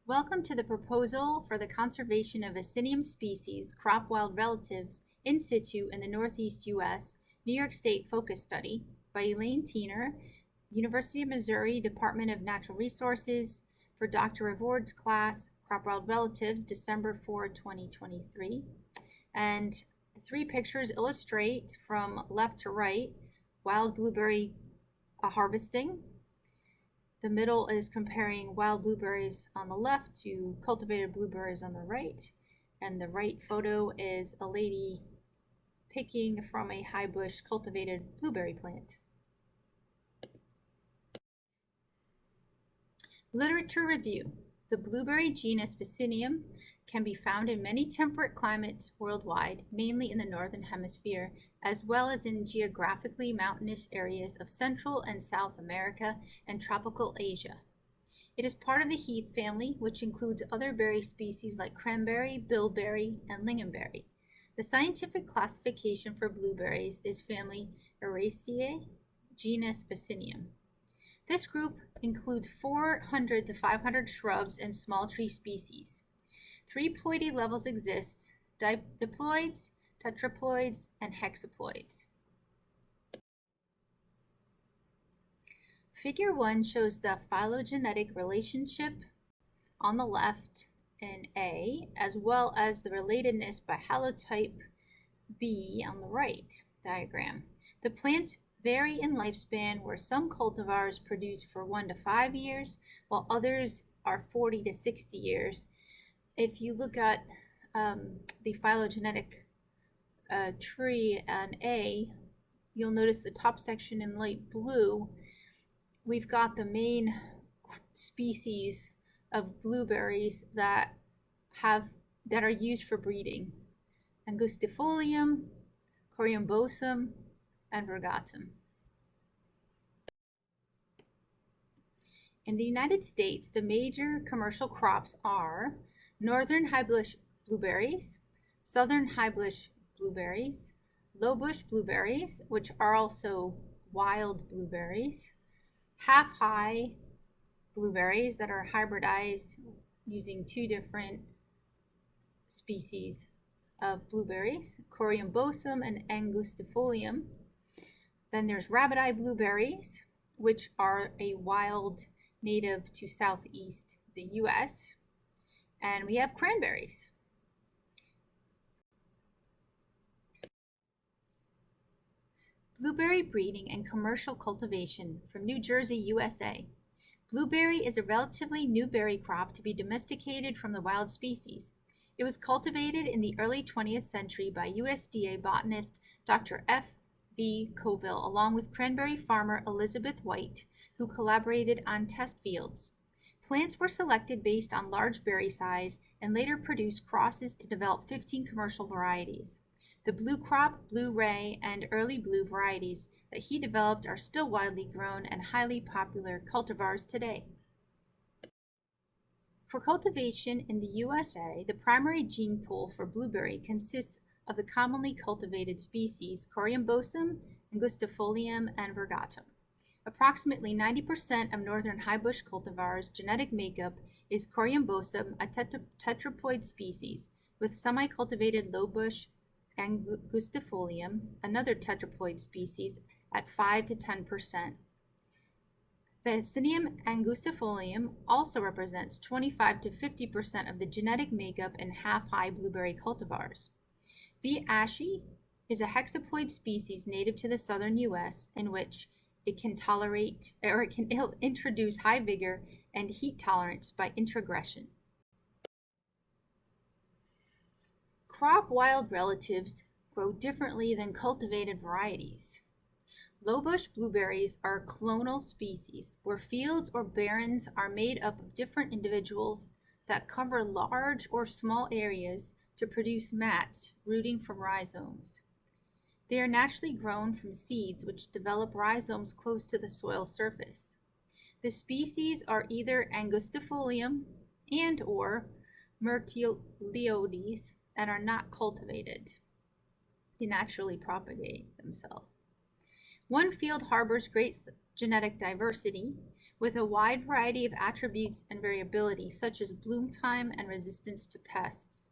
Welcome to the proposal for the conservation of Vaccinium species, crop wild relatives, in situ in the Northeast U.S., New York State focus study by Elaine Tiener, University of Missouri Department of Natural Resources, for Dr. Revord's class, Crop Wild Relatives, December 4, 2023. And the three pictures illustrate from left to right wild blueberry harvesting. The middle is comparing wild blueberries on the left to cultivated blueberries on the right. And the right photo is a lady picking from a high bush cultivated blueberry plant. Literature review. The blueberry genus Vaccinium can be found in many temperate climates worldwide, mainly in the Northern Hemisphere, as well as in geographically mountainous areas of Central and South America and tropical Asia. It is part of the heath family, which includes other berry species like cranberry, bilberry, and lingonberry. The scientific classification for blueberries is family Araceae, genus Vaccinium. This group includes 400 to 500 shrubs and small tree species. 3 ploidy levels exist: diploids, tetraploids, and hexaploids. Figure 1 shows the phylogenetic relationship on the left in A, as well as the relatedness by halotype B on the right diagram. The plants vary in lifespan, where some cultivars produce for 1 to 5 years, while others are 40 to 60 years. If you look at the phylogenetic tree on A, you'll notice the top section in light blue. We've got the main species of blueberries that are used for breeding: Angustifolium, coriambosum, and virgatum. In the United States, the major commercial crops are northern high bush blueberries, southern high bush blueberries, low bush blueberries, which are also wild blueberries, half high blueberries that are hybridized using 2 different species of blueberries, coriambosum and angustifolium. Then there's rabbit eye blueberries, which are a wild native to southeast the US. And we have cranberries. Blueberry breeding and commercial cultivation from New Jersey, USA. Blueberry is a relatively new berry crop to be domesticated from the wild species. It was cultivated in the early 20th century by USDA botanist Dr. F.V. Corville, along with cranberry farmer Elizabeth White, who collaborated on test fields. Plants were selected based on large berry size and later produced crosses to develop 15 commercial varieties. The blue crop, blue ray, and early blue varieties that he developed are still widely grown and highly popular cultivars today. For cultivation in the USA, the primary gene pool for blueberry consists of the commonly cultivated species Coriambosum, Angustifolium, and virgatum. Approximately 90% of northern high bush cultivars' genetic makeup is Coriambosum, a tetraploid species, with semi-cultivated low bush Angustifolium, another tetraploid species, at 5 to 10%. Vaccinium angustifolium also represents 25 to 50% of the genetic makeup in half-high blueberry cultivars. V. ashe is a hexaploid species native to the southern U.S. in which it can introduce high vigor and heat tolerance by introgression. Crop wild relatives grow differently than cultivated varieties. Low bush blueberries are clonal species, where fields or barrens are made up of different individuals that cover large or small areas to produce mats rooting from rhizomes. They are naturally grown from seeds which develop rhizomes close to the soil surface. The species are either Angustifolium and or Myrtleoides and are not cultivated. They naturally propagate themselves. One field harbors great genetic diversity, with a wide variety of attributes and variability, such as bloom time and resistance to pests.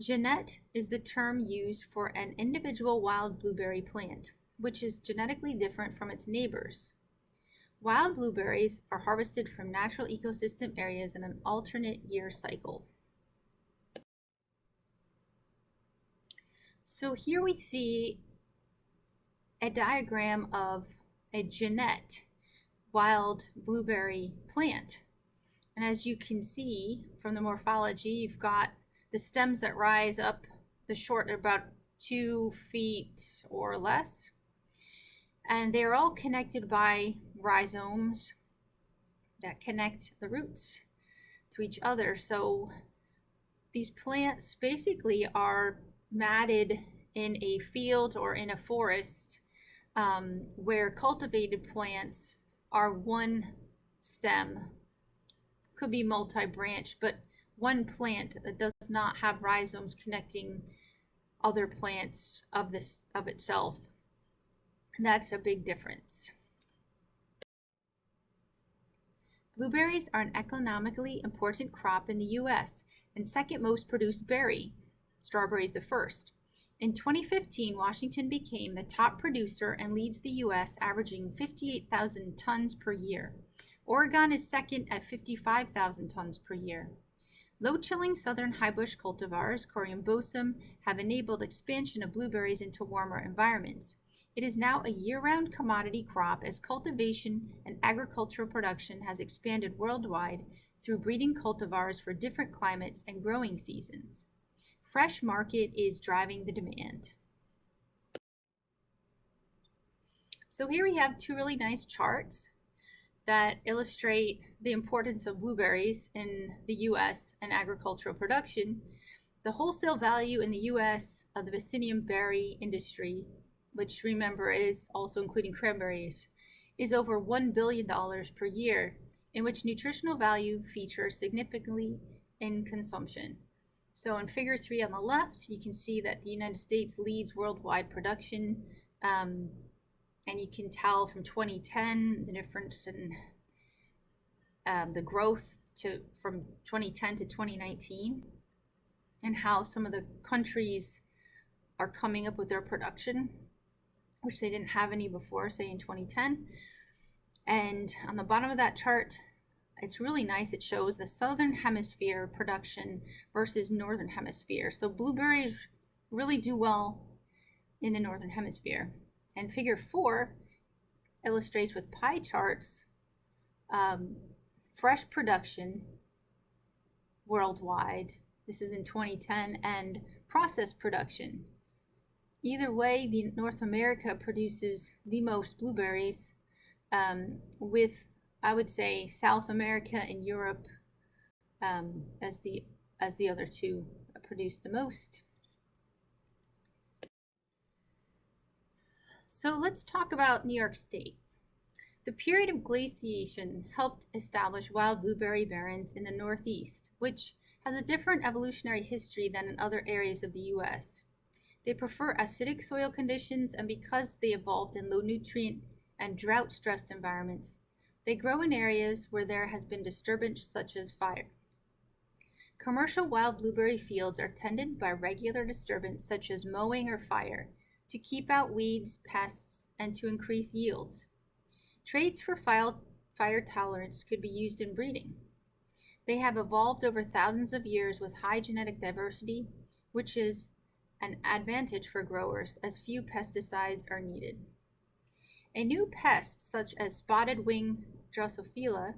Genus is the term used for an individual wild blueberry plant, which is genetically different from its neighbors. Wild blueberries are harvested from natural ecosystem areas in an alternate year cycle. So here we see a diagram of a genus wild blueberry plant. And as you can see from the morphology, you've got the stems that rise up the short, about 2 feet or less. And they're all connected by rhizomes that connect the roots to each other. So these plants basically are matted in a field or in a forest, where cultivated plants are one stem, could be multi-branch, but one plant that does not have rhizomes connecting other plants of itself. And that's a big difference. Blueberries are an economically important crop in the U.S. and second most produced berry. Strawberries the first. In 2015, Washington became the top producer and leads the U.S., averaging 58,000 tons per year. Oregon is second at 55,000 tons per year. Low-chilling southern highbush cultivars, coriambosum, have enabled expansion of blueberries into warmer environments. It is now a year-round commodity crop as cultivation and agricultural production has expanded worldwide through breeding cultivars for different climates and growing seasons. Fresh market is driving the demand. So here we have two really nice charts that illustrate the importance of blueberries in the U.S. and agricultural production. The wholesale value in the U.S. of the Vaccinium berry industry, which remember is also including cranberries, is over $1 billion per year, in which nutritional value features significantly in consumption. So in figure 3 on the left, you can see that the United States leads worldwide production, and you can tell from 2010 the difference in the growth from 2010 to 2019, and how some of the countries are coming up with their production, which they didn't have any before, say in 2010. And on the bottom of that chart, it's really nice. It shows the southern hemisphere production versus northern hemisphere. So blueberries really do well in the northern hemisphere. And figure 4 illustrates with pie charts fresh production worldwide. This is in 2010, and processed production. Either way, North America produces the most blueberries, with, I would say, South America and Europe as the other two produce the most. So let's talk about New York State. The period of glaciation helped establish wild blueberry barrens in the Northeast, which has a different evolutionary history than in other areas of the U.S. They prefer acidic soil conditions, and because they evolved in low nutrient and drought-stressed environments, they grow in areas where there has been disturbance such as fire. Commercial wild blueberry fields are tended by regular disturbance such as mowing or fire to keep out weeds, pests, and to increase yields. Traits for fire tolerance could be used in breeding. They have evolved over thousands of years with high genetic diversity, which is an advantage for growers as few pesticides are needed. A new pest, such as spotted wing Drosophila,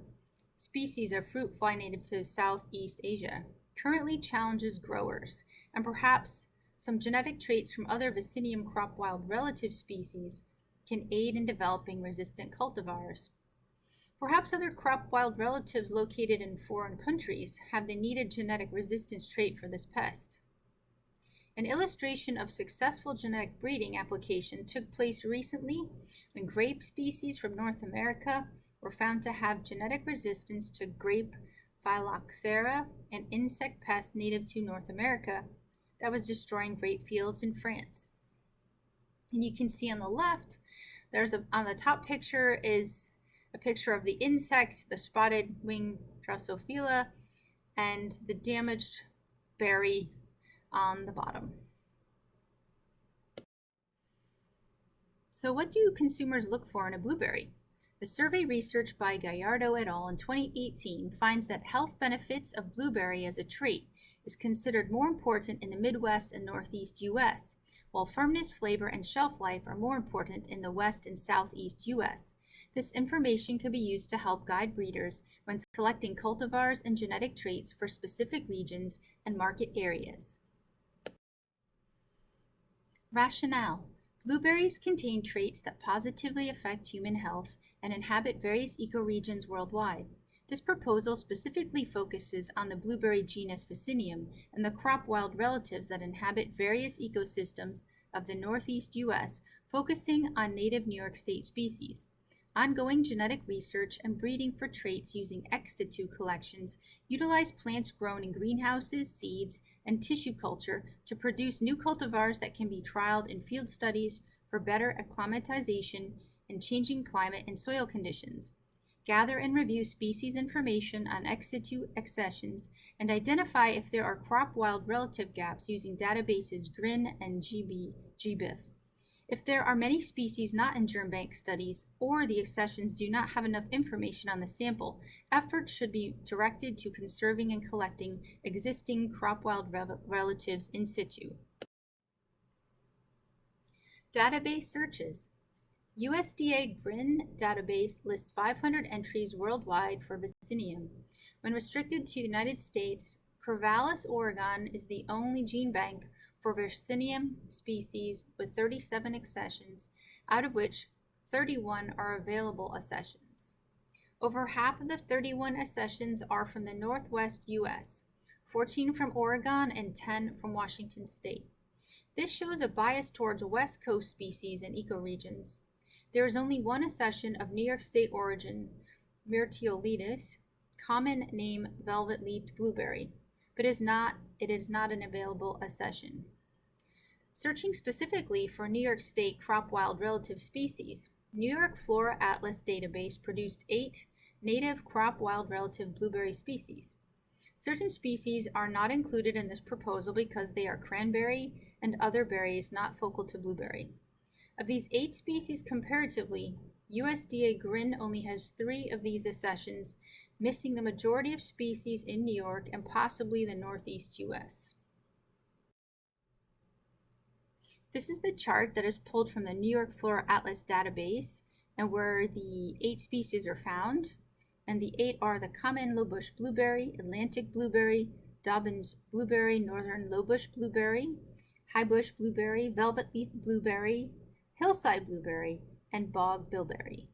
species of fruit fly native to Southeast Asia, currently challenges growers, and perhaps some genetic traits from other Vaccinium crop wild relative species can aid in developing resistant cultivars. Perhaps other crop wild relatives located in foreign countries have the needed genetic resistance trait for this pest. An illustration of successful genetic breeding application took place recently when grape species from North America were found to have genetic resistance to grape phylloxera, an insect pest native to North America that was destroying grape fields in France. And you can see on the left, on the top picture is a picture of the insect, the spotted wing Drosophila, and the damaged berry on the bottom. So what do consumers look for in a blueberry? The survey research by Gallardo et al. In 2018 finds that health benefits of blueberry as a trait is considered more important in the Midwest and Northeast U.S., while firmness, flavor, and shelf life are more important in the West and Southeast U.S. This information can be used to help guide breeders when selecting cultivars and genetic traits for specific regions and market areas. Rationale. Blueberries contain traits that positively affect human health and inhabit various ecoregions worldwide. This proposal specifically focuses on the blueberry genus Vaccinium and the crop wild relatives that inhabit various ecosystems of the Northeast U.S., focusing on native New York State species. Ongoing genetic research and breeding for traits using ex situ collections utilize plants grown in greenhouses, seeds, and tissue culture to produce new cultivars that can be trialed in field studies for better acclimatization in changing climate and soil conditions. Gather and review species information on ex situ accessions and identify if there are crop wild relative gaps using databases GRIN and GBIF. If there are many species not in germbank studies or the accessions do not have enough information on the sample, efforts should be directed to conserving and collecting existing crop wild relatives in situ. Database searches. USDA GRIN database lists 500 entries worldwide for Vaccinium. When restricted to the United States, Corvallis, Oregon is the only gene bank for Vaccinium species with 37 accessions, out of which 31 are available accessions. Over half of the 31 accessions are from the Northwest U.S., 14 from Oregon and 10 from Washington State. This shows a bias towards West Coast species and ecoregions. There is only one accession of New York State origin, Myrtleoletus, common name velvet-leaved blueberry, but it is not an available accession. Searching specifically for New York State crop wild relative species, New York Flora Atlas database produced 8 native crop wild relative blueberry species. Certain species are not included in this proposal because they are cranberry and other berries not focal to blueberry. Of these 8 species comparatively, USDA GRIN only has 3 of these accessions, missing the majority of species in New York and possibly the Northeast U.S. This is the chart that is pulled from the New York Flora Atlas database and where the 8 species are found. And the 8 are the common lowbush blueberry, Atlantic blueberry, Dobbins blueberry, northern lowbush blueberry, highbush blueberry, velvet leaf blueberry, hillside blueberry, and bog bilberry.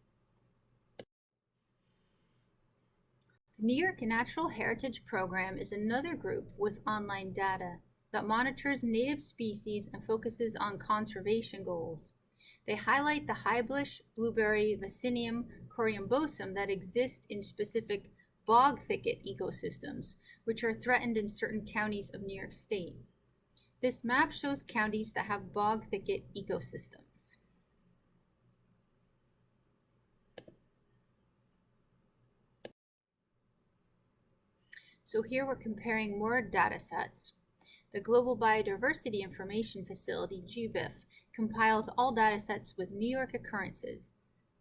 The New York Natural Heritage Program is another group with online data that monitors native species and focuses on conservation goals. They highlight the highbush blueberry Vaccinium coriambosum that exist in specific bog thicket ecosystems, which are threatened in certain counties of New York State. This map shows counties that have bog thicket ecosystems. So here we're comparing more data sets. The Global Biodiversity Information Facility, GBIF, compiles all data sets with New York occurrences,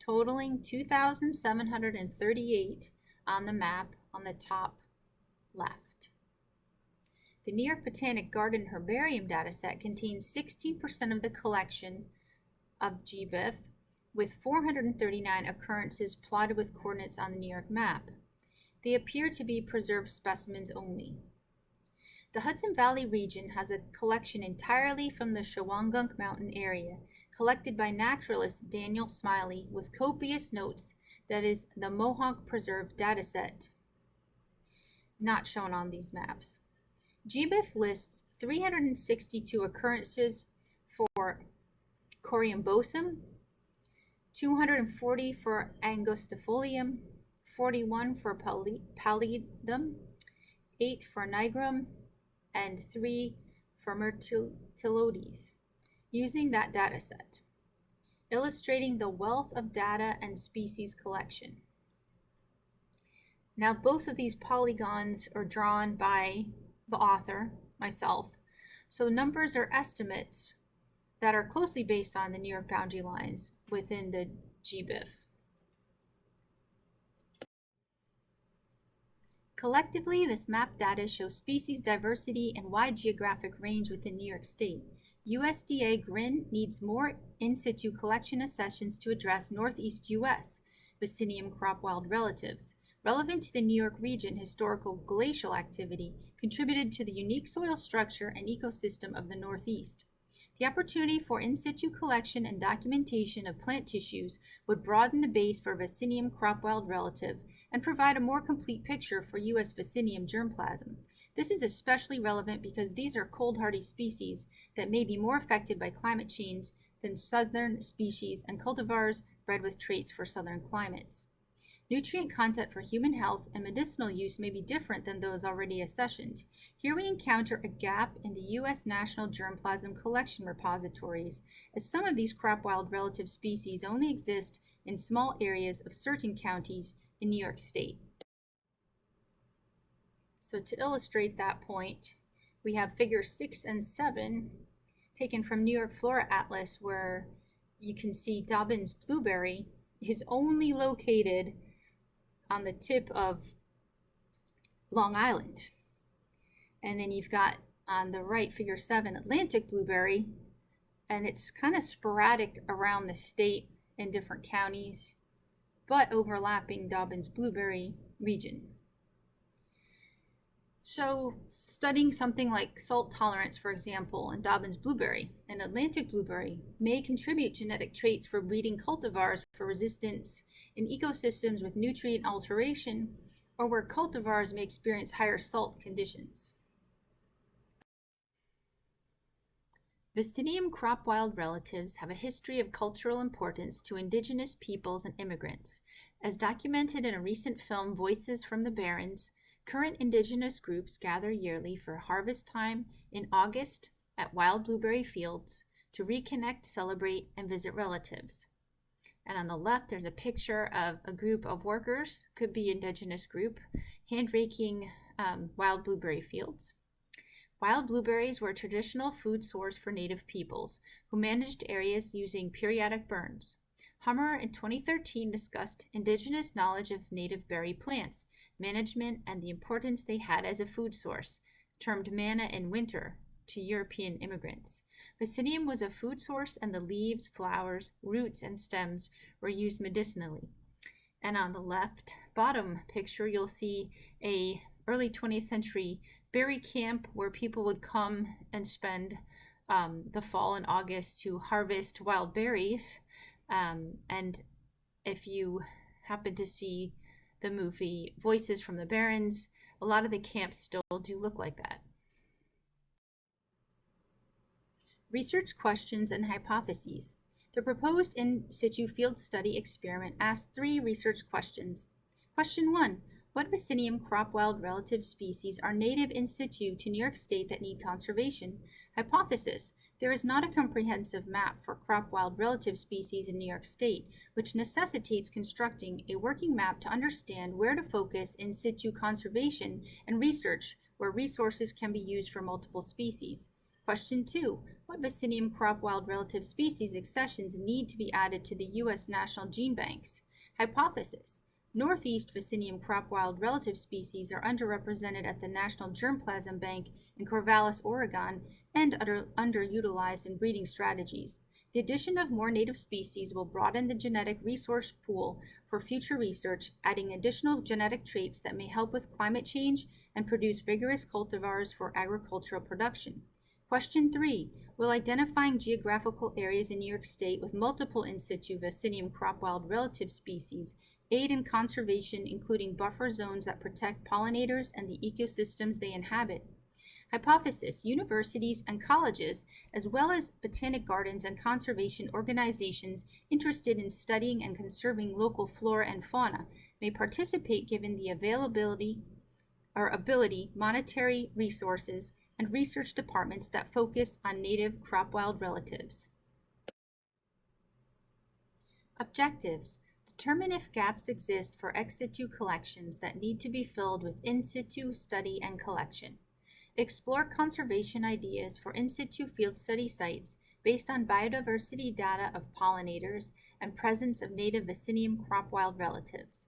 totaling 2,738 on the map on the top left. The New York Botanic Garden Herbarium dataset contains 16% of the collection of GBIF, with 439 occurrences plotted with coordinates on the New York map. They appear to be preserved specimens only. The Hudson Valley region has a collection entirely from the Shawangunk Mountain area, collected by naturalist Daniel Smiley with copious notes, that is the Mohawk Preserve dataset, not shown on these maps. GBIF lists 362 occurrences for coriambosum, 240 for angustifolium, 41 for pallidum, 8 for nigrum, and 3 for myrtillodes, using that data set, illustrating the wealth of data and species collection. Now, both of these polygons are drawn by the author, myself, so numbers are estimates that are closely based on the New York boundary lines within the GBIF. Collectively, this map data shows species diversity and wide geographic range within New York State. USDA GRIN needs more in situ collection accessions to address Northeast U.S. Vaccinium crop wild relatives. Relevant to the New York region, historical glacial activity contributed to the unique soil structure and ecosystem of the Northeast. The opportunity for in situ collection and documentation of plant tissues would broaden the base for Vaccinium crop wild relative and provide a more complete picture for U.S. Vaccinium germplasm. This is especially relevant because these are cold-hardy species that may be more affected by climate change than southern species and cultivars bred with traits for southern climates. Nutrient content for human health and medicinal use may be different than those already accessioned. Here we encounter a gap in the U.S. national germplasm collection repositories, as some of these crop wild relative species only exist in small areas of certain counties in New York State. So to illustrate that point, we have figures 6 and 7 taken from New York Flora Atlas, where you can see Dobbin's blueberry is only located on the tip of Long Island. And then you've got on the right, figure 7, Atlantic blueberry, and it's kind of sporadic around the state in different counties, but overlapping Dobbin's blueberry region. So studying something like salt tolerance, for example, in Dobbin's blueberry and Atlantic blueberry may contribute genetic traits for breeding cultivars for resistance in ecosystems with nutrient alteration or where cultivars may experience higher salt conditions. Vaccinium crop wild relatives have a history of cultural importance to indigenous peoples and immigrants. As documented in a recent film, Voices from the Barrens, current indigenous groups gather yearly for harvest time in August at wild blueberry fields to reconnect, celebrate, and visit relatives. And on the left, there's a picture of a group of workers, could be indigenous group, hand raking wild blueberry fields. Wild blueberries were a traditional food source for native peoples who managed areas using periodic burns. Hummer in 2013 discussed indigenous knowledge of native berry plants, management, and the importance they had as a food source, termed manna in winter, to European immigrants. Vaccinium was a food source, and the leaves, flowers, roots, and stems were used medicinally. And on the left bottom picture, you'll see a early 20th century berry camp where people would come and spend the fall in August to harvest wild berries. And if you happen to see the movie Voices from the Barrens, a lot of the camps still do look like that. Research questions and hypotheses. The proposed in situ field study experiment asked 3 research questions. Question 1. What Vaccinium crop wild relative species are native in situ to New York State that need conservation? Hypothesis. There is not a comprehensive map for crop wild relative species in New York State, which necessitates constructing a working map to understand where to focus in situ conservation and research where resources can be used for multiple species. Question 2. What Vaccinium crop wild relative species accessions need to be added to the U.S. national gene banks? Hypothesis. Northeast Vaccinium crop wild relative species are underrepresented at the National Germplasm Bank in Corvallis, Oregon, and underutilized in breeding strategies. The addition of more native species will broaden the genetic resource pool for future research, adding additional genetic traits that may help with climate change and produce vigorous cultivars for agricultural production. Question 3. Will identifying geographical areas in New York State with multiple in situ Vaccinium crop wild relative species aid in conservation, including buffer zones that protect pollinators and the ecosystems they inhabit? Hypothesis. Universities and colleges, as well as botanic gardens and conservation organizations interested in studying and conserving local flora and fauna, may participate given the ability, monetary resources, and research departments that focus on native crop wild relatives. Objectives. Determine if gaps exist for ex situ collections that need to be filled with in situ study and collection. Explore conservation ideas for in situ field study sites based on biodiversity data of pollinators and presence of native Vaccinium crop wild relatives.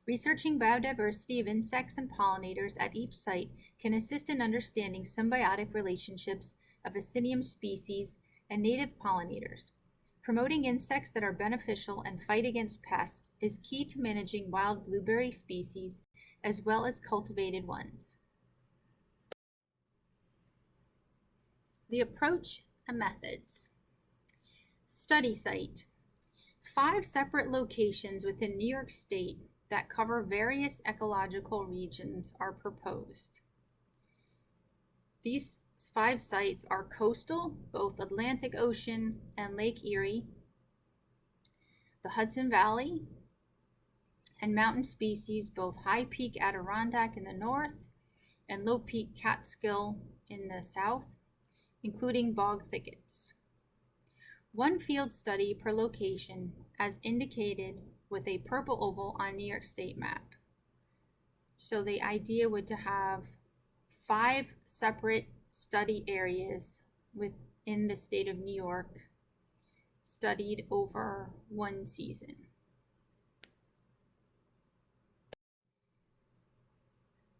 Researching biodiversity of insects and pollinators at each site can assist in understanding symbiotic relationships of Vaccinium species and native pollinators. Promoting insects that are beneficial and fight against pests is key to managing wild blueberry species as well as cultivated ones. The approach and methods. Study site. 5 separate locations within New York State that cover various ecological regions are proposed. These 5 sites are coastal, both Atlantic Ocean and Lake Erie, the Hudson Valley, and mountain species, both high peak Adirondack in the north and low peak Catskill in the south, including bog thickets. 1 field study per location as indicated with a purple oval on New York State map. So the idea would to have 5 separate study areas within the state of New York studied over 1 season.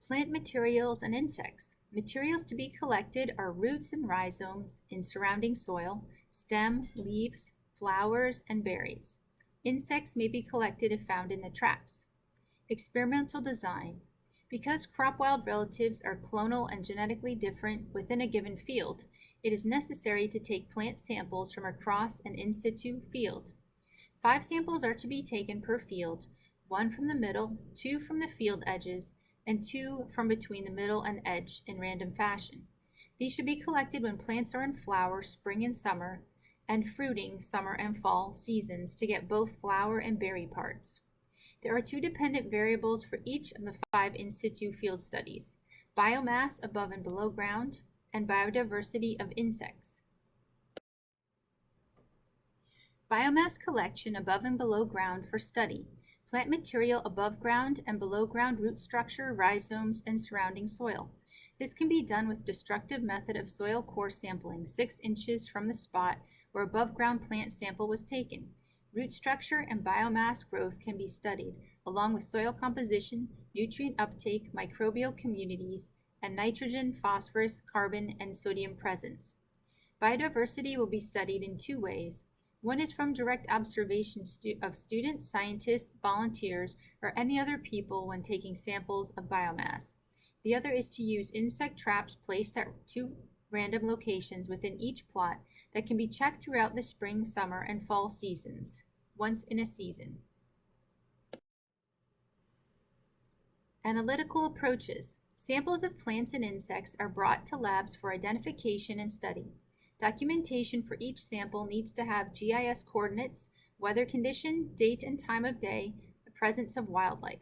Plant materials and insects. Materials to be collected are roots and rhizomes in surrounding soil, stem, leaves, flowers, and berries. Insects may be collected if found in the traps. Experimental design. Because crop wild relatives are clonal and genetically different within a given field, it is necessary to take plant samples from across an in situ field. 5 samples are to be taken per field, 1 from the middle, 2 from the field edges, and 2 from between the middle and edge in random fashion. These should be collected when plants are in flower spring and summer, and fruiting summer and fall seasons to get both flower and berry parts. There are 2 dependent variables for each of the 5 in situ field studies: biomass above and below ground, and biodiversity of insects. Biomass collection above and below ground for study. Plant material above ground and below ground root structure, rhizomes, and surrounding soil. This can be done with destructive method of soil core sampling 6 inches from the spot where above ground plant sample was taken. Root structure and biomass growth can be studied, along with soil composition, nutrient uptake, microbial communities, and nitrogen, phosphorus, carbon, and sodium presence. Biodiversity will be studied in 2 ways. One is from direct observation of students, scientists, volunteers, or any other people when taking samples of biomass. The other is to use insect traps placed at 2 random locations within each plot that can be checked throughout the spring, summer, and fall seasons, once in a season. Analytical approaches. Samples of plants and insects are brought to labs for identification and study. Documentation for each sample needs to have GIS coordinates, weather condition, date and time of day, the presence of wildlife.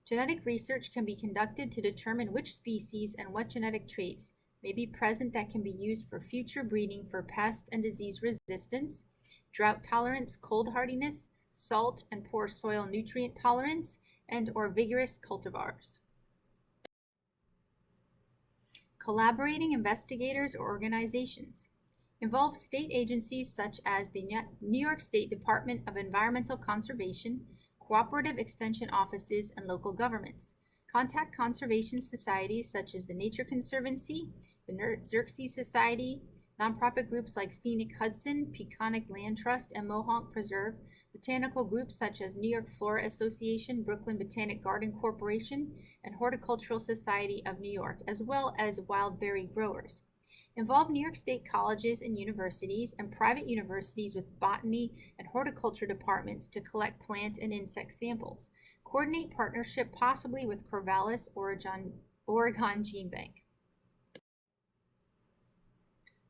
Genetic research can be conducted to determine which species and what genetic traits may be present that can be used for future breeding for pest and disease resistance, drought tolerance, cold hardiness, salt and poor soil nutrient tolerance, and or vigorous cultivars. Collaborating investigators or organizations. Involve state agencies such as the New York State Department of Environmental Conservation, cooperative extension offices, and local governments. Contact conservation societies such as the Nature Conservancy, the Xerxes Society, nonprofit groups like Scenic Hudson, Peconic Land Trust, and Mohonk Preserve, botanical groups such as New York Flora Association, Brooklyn Botanic Garden Corporation, and Horticultural Society of New York, as well as wild berry growers. Involve New York State colleges and universities and private universities with botany and horticulture departments to collect plant and insect samples. Coordinate partnership possibly with Corvallis, Oregon Genebank.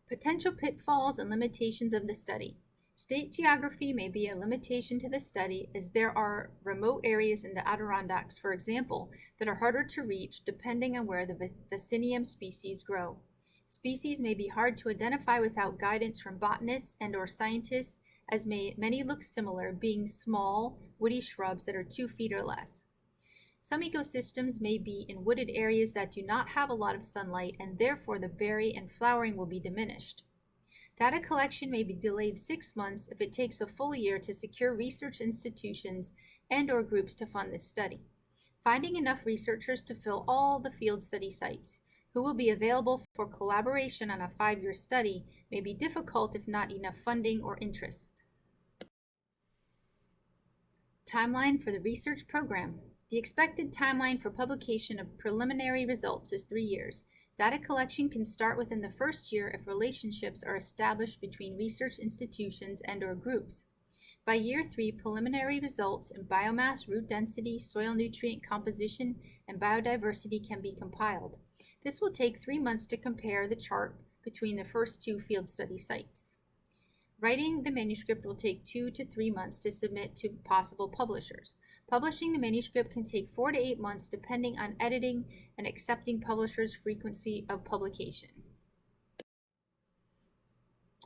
Potential pitfalls and limitations of the study. State geography may be a limitation to the study, as there are remote areas in the Adirondacks, for example, that are harder to reach depending on where the Vaccinium species grow. Species may be hard to identify without guidance from botanists and or scientists, as many look similar, being small, woody shrubs that are 2 feet or less. Some ecosystems may be in wooded areas that do not have a lot of sunlight, and therefore the berry and flowering will be diminished. Data collection may be delayed 6 months if it takes a full year to secure research institutions and/or groups to fund this study. Finding enough researchers to fill all the field study sites who will be available for collaboration on a 5-year study may be difficult if not enough funding or interest. Timeline for the research program. The expected timeline for publication of preliminary results is 3 years. Data collection can start within the first year if relationships are established between research institutions and/or groups. By year 3, preliminary results in biomass, root density, soil nutrient composition, and biodiversity can be compiled. This will take 3 months to compare the chart between the first 2 field study sites. Writing the manuscript will take 2 to 3 months to submit to possible publishers. Publishing the manuscript can take 4 to 8 months depending on editing and accepting publishers' frequency of publication.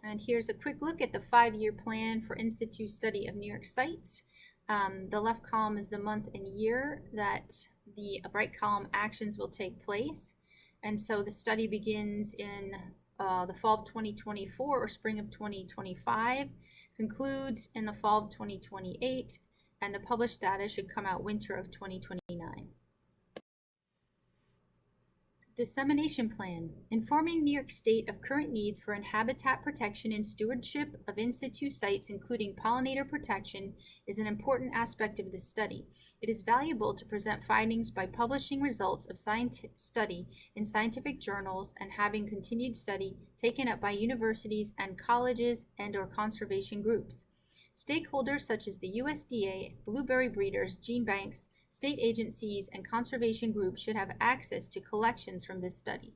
And here's a quick look at the 5-year plan for Institute study of New York sites. The left column is the month and year that the right column actions will take place. And so the study begins in the fall of 2024 or spring of 2025, concludes in the fall of 2028, and the published data should come out winter of 2029. Dissemination plan. Informing New York State of current needs for habitat protection and stewardship of in situ sites, including pollinator protection, is an important aspect of this study. It is valuable to present findings by publishing results of study in scientific journals and having continued study taken up by universities and colleges and/or conservation groups. Stakeholders such as the USDA, blueberry breeders, genebanks, state agencies, and conservation groups should have access to collections from this study.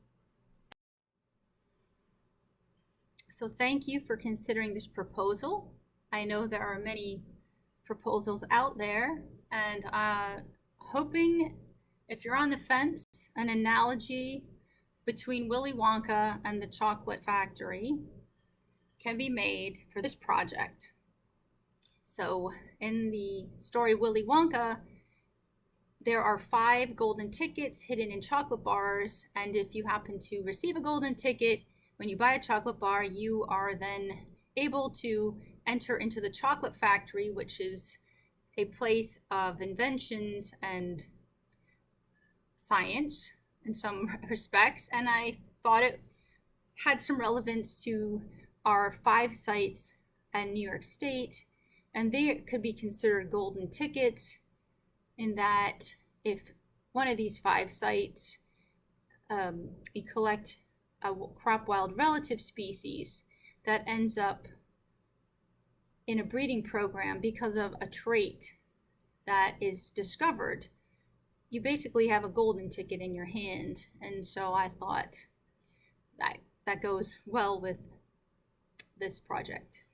So thank you for considering this proposal. I know there are many proposals out there, and hoping, if you're on the fence, an analogy between Willy Wonka and the chocolate factory can be made for this project. So in the story Willy Wonka, there are 5 golden tickets hidden in chocolate bars, and if you happen to receive a golden ticket when you buy a chocolate bar, you are then able to enter into the chocolate factory, which is a place of inventions and science in some respects. And I thought it had some relevance to our 5 sites in New York State, and they could be considered golden tickets in that if one of these 5 sites you collect a crop wild relative species that ends up in a breeding program because of a trait that is discovered, you basically have a golden ticket in your hand. And so I thought that goes well with this project.